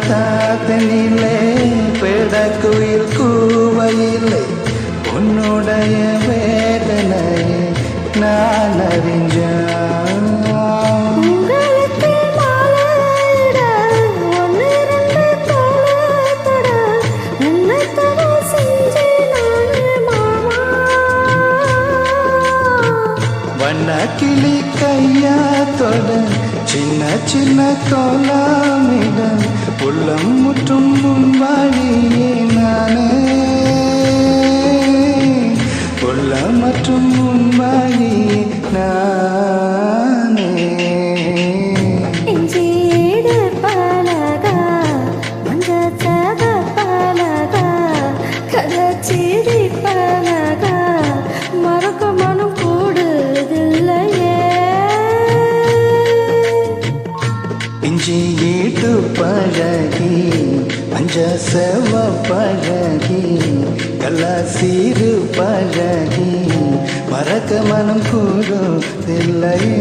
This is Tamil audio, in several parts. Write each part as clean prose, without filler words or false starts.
காத்தனிலே பேடக்குயில் கூவையிலே உன்னுடைய வேதனையை நான் அறிஞ்சேன். வண்ணக்கிளி கையாத்தோட சின்ன சின்ன கோலாமிடம் உள்ளம் முற்றும் முன்வாழியே நானே உள்ளம் மற்றும் முன்வாழியே நானே. இஞ்சி ஈட்டு பழகி பஞ்ச செவ பழகி கலாசீரு பழகி மறக்க மனம் கூடுதில்லையே.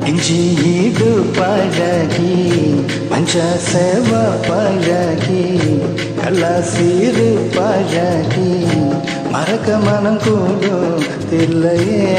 இஞ்சி ஈடு பழகி பஞ்ச செவ பழகி கலாசீரு பழகி மறக்க மனம் கூடுதில்லையே.